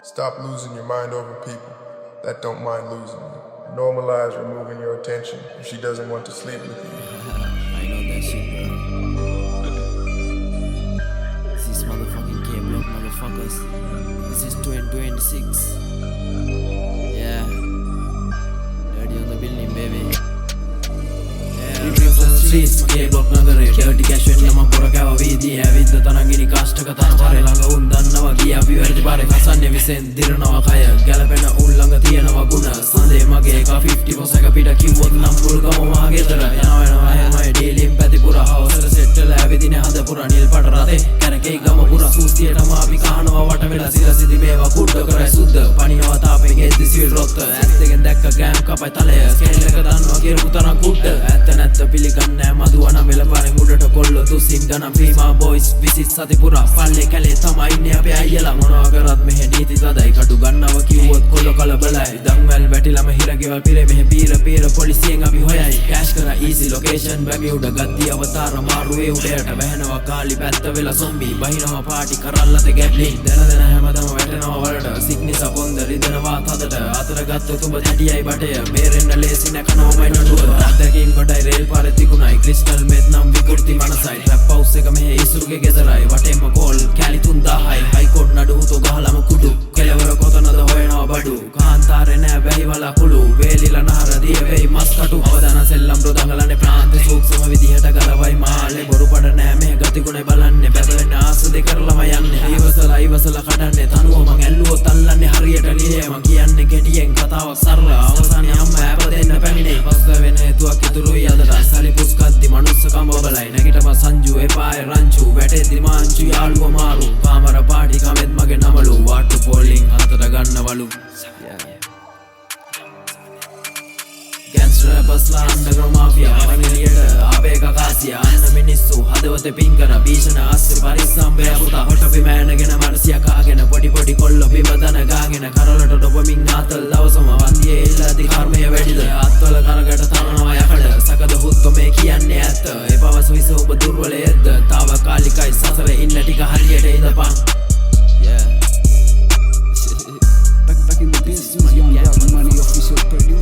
Stop losing your mind over people that don't mind losing you. Normalize removing your attention if she doesn't want to sleep with you. I know that shit, bro. These motherfucking K-Block motherfuckers. This is 2026. Yeah. Dirty on the building, baby. Streets K-Block නගරේ dirty cash වෙන්න මම පොර කෑව වීදියේ ඇවිද්ද තරංගිනි කාෂ්ඨක තන පාරේ ළඟ උන් දන්නවා ගියා අපි වැඩි පාරේ කසන්නේ විසෙන් දිරනවා කය ගැලපෙන උන් ළඟ තියෙනවා ගුණ සඳේ මගේ එක 50 පොසක පිට කිව්වොත් නම් මුල්ගම මාගෙතර යනවා හැමයි ඩීලින් පැති පුරා හවසට සෙට්ටල ඇවිදින හද පුරා නිල් පාට රතේ කැරකේ ගම පුරා සූතියටම අපි කහනවා වට වෙලා සිරසිදි මේවා කුඩ කරයි සුද්ධ පණිනවා තාපෙන් එද්දි සිල් රොත්ත ඇත්තෙන් දැක්ක ගෑම් කපයි තලය ස්කේල් එක දන්නවා කියපු තරම් කුඩ ඇත්ත නැත්ත පිළිගන්න මදුවන මෙලපාරෙන් උඩට කොල්ලෝ තුසින් ගණන් ෆීමා බොයිස් විසිත් සති පුරා පල්ලේ කැලේ තමයි ඉන්නේ අපේ අයියලා මොනවා කරත් මෙහෙ නීති තදයි කටු ගන්නවා කිව්වොත් කොල්ලෝ කලබලයි දන්වැල් වැටිලම හිරගෙවල් පිරේ මෙහෙ පීර පොලිසියෙන් අපි හොයයි කෑෂ් කරා ඊසි ලොකේෂන් බැමි උඩ ගත්ති අවතාර මාරුවේ උඩයට වැහෙනවා කාලි පැත්ත වෙලා සොම්බි බහිනවා පාටි කරල්ලත ගැබ්ලින් දන හැමදම වැටෙනවා වලට සිග්නිස පොන්ද රිදෙනවා තදට අතර ගත්තොත් උඹ හැටියයි බටය බේරෙන්න ලේසි නැකනෝමයි නඩුව අද්දකින් කොටයි රේල් පාරේ තිකුණයි ක්‍රිස්ටල් මෙත් නම් විකෘති මනසයි ට්‍රැප් හවුස් එක මෙහෙ ඉසුරුගේ ගෙදරයි වටේම කෝල් කැලි 3000යි හයිකෝට් නඩු උතු ගහලම කුඩු කෙලවර කොතනද හොයනවා බඩු කාන්තාරේ නෑ වැහි වලකුළු වේලිලා නහර දිය වෙයි මස් කටු අවදාන සෙල්ලම් රොදංගලනේ ප්‍රාන්තේ සූක්ෂම විදිහට ගලවයි මාලේ බොරු පඩ නෑ මෙහෙ ගතිගුණේ බලන්නේ බැදෙන්න ආසදේ කරලම යන්නේ ඉවසලා කඩන්නේ තනුව මං ඇල්ලුවොත් අල්ලන්නේ හරියට නිලේ මං කියන්නේ කෙටියෙන් කතාවක් සරල අවසානයේ අම්මා ඇප දෙන්න පැමිණේ පස්ස වෙන හේතුවක් ඉතුරුයි අදට සලි පුස්කද්දි මනුස්සකම බබලයි නැගිටම සංජු එපාය රංචු වැටෙද්දි මාංචු යාළුව මාරු කාමර පාටි කමෙත් මගේ නමලු වාට්ටු පොලින් අතට ගන්නවලු Gangster rappers la underground mafia අරගෙලියට ආපේ කකාසිය අන්න මිනිස්සු හදවතේ පින් කර භීෂණ ආස්සේ පරිස්සම් බෑ පුතා හොටපි මෑනගෙන මනසිය කාගෙන පොඩි කොල්ල බිම දන ගාගෙන කරලට ඩොපමින් ආතල් දවසම වන්දියේ ඉල්ලදි කර්මය වැඩිද අත්වල කරකට තරනවා යකඩ සකද හුත්ත මේ කියන්නේ ඇත්ත ඒ පවස විස ඔබ දුර්වලයේද තාවකාලිකයි සසරේ ඉන්න ටික හරියට ඉඳපන් Back in the business, young money official producer.